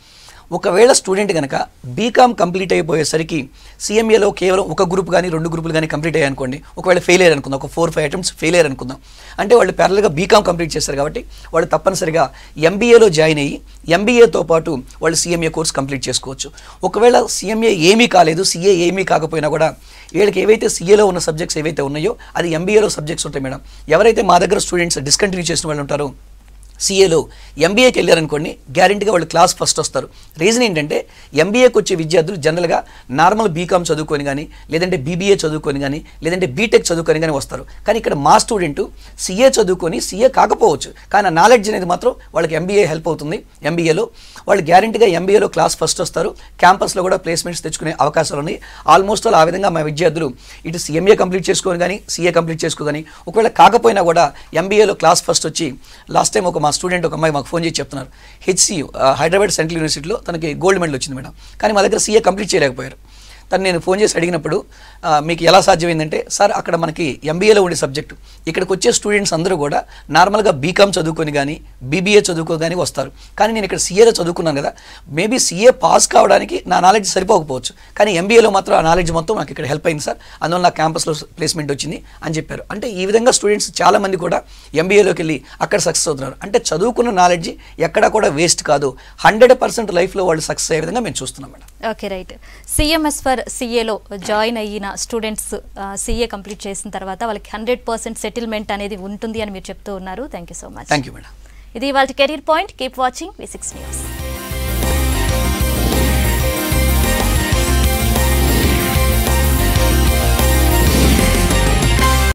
ఒకవేళ స్టూడెంట్ కనుక బీకామ్ కంప్లీట్ అయిపోయేసరికి సిఎంఏలో కేవలం 1 గ్రూప్ కానీ 2 గ్రూపులు కానీ కంప్లీట్ అయ్యాయి అనుకోండి, ఒకవేళ ఫెయిల్ అయ్యారు అనుకుందాం, ఒక 4-5 అటెంప్ట్స్ ఫెయిల్ అయ్యారు అనుకుందాం, అంటే వాళ్ళు ప్యారల్గా బీకామ్ కంప్లీట్ చేస్తారు కాబట్టి వాళ్ళు తప్పనిసరిగా ఎంబీఏలో జాయిన్ అయ్యి ఎంబీఏతో పాటు వాళ్ళు సిఎంఏ కోర్స్ కంప్లీట్ చేసుకోవచ్చు. ఒకవేళ సిఎంఏ ఏమీ కాలేదు, సీఏ ఏమీ కాకపోయినా కూడా వీళ్ళకి ఏవైతే సీఏలో ఉన్న సబ్జెక్ట్స్ ఏవైతే ఉన్నాయో అది ఎంబీఏలో సబ్జెక్ట్స్ ఉంటాయి మేడం. ఎవరైతే మా దగ్గర స్టూడెంట్స్ డిస్కంటిన్యూ చేసిన వాళ్ళు ఉంటారో సీఏలో ఎంబీఏకి వెళ్ళారనుకోండి, గ్యారెంటీగా వాళ్ళు క్లాస్ ఫస్ట్ వస్తారు. రీజన్ ఏంటంటే ఎంబీఏకి వచ్చే విద్యార్థులు జనరల్గా నార్మల్ బీకామ్ చదువుకొని కానీ లేదంటే బీబీఏ చదువుకొని కానీ లేదంటే బీటెక్ చదువుకొని కానీ వస్తారు. కానీ ఇక్కడ మా స్టూడెంట్ సీఏ చదువుకొని సీఏ కాకపోవచ్చు, కానీ ఆ నాలెడ్జ్ అనేది మాత్రం వాళ్ళకి ఎంబీఏ హెల్ప్ అవుతుంది. ఎంబీఏలో వాళ్ళు గ్యారెంటీగా ఎంబీఏలో క్లాస్ ఫస్ట్ వస్తారు. క్యాంపస్లో కూడా ప్లేస్మెంట్స్ తెచ్చుకునే అవకాశాలు ఉన్నాయి. ఆల్మోస్ట్ ఆ విధంగా మా విద్యార్థులు ఇటు సిఎంఏ కంప్లీట్ చేసుకొని కానీ సీఏ కంప్లీట్ చేసుకోగాని, ఒకవేళ కాకపోయినా కూడా ఎంబీఏలో క్లాస్ ఫస్ట్ వచ్చి లాస్ట్ టైం మా స్టూడెంట్ ఒక అమ్మాయి మాకు ఫోన్ చేసి చెప్తున్నారు, హెచ్సియు హైదరాబాద్ సెంట్రల్ యూనివర్సిటీలో తనకి గోల్డ్ మెడల్ వచ్చింది మేడం, కానీ మా దగ్గర సీఏ కంప్లీట్ చేయలేకపోయారు. తను నేను ఫోన్ చేసి అడిగినప్పుడు మీకు ఎలా సాధ్యమైందంటే, సార్ అక్కడ మనకి ఎంబీఏలో ఉండే సబ్జెక్టు, ఇక్కడికి వచ్చే స్టూడెంట్స్ అందరూ కూడా నార్మల్గా బీకామ్ చదువుకొని కానీ బీబీఏ చదువుకొని కానీ వస్తారు, కానీ నేను ఇక్కడ సీఏలో చదువుకున్నాను కదా, మేబీ సీఏ పాస్ కావడానికి నా నాలెడ్జ్ సరిపోకపోవచ్చు, కానీ ఎంబీఏలో మాత్రం ఆ నాలెడ్జ్ మొత్తం నాకు ఇక్కడ హెల్ప్ అయింది సార్, అందువల్ల నా క్యాంపస్లో ప్లేస్మెంట్ వచ్చింది అని చెప్పారు. అంటే ఈ విధంగా స్టూడెంట్స్ చాలామంది కూడా ఎంబీఏలోకి వెళ్ళి అక్కడ సక్సెస్ అవుతున్నారు. అంటే చదువుకున్న నాలెడ్జ్ ఎక్కడా కూడా వేస్ట్ కాదు, 100% లైఫ్లో వాళ్ళు సక్సెస్ అయ్యే విధంగా మేము చూస్తున్నాం madam. Okay, right. CMS for సిఏలో జాయిన్ అయిన స్టూడెంట్స్ సిఏ కంప్లీట్ చేసిన తర్వాత వాళ్ళకి 100% సెటిల్మెంట్ అనేది ఉంటుంది అని మీరు చెప్తూ ఉన్నారు. Thank you so much. Thank you madam. ఇది వాళ్ళ career point. Keep watching V6 news.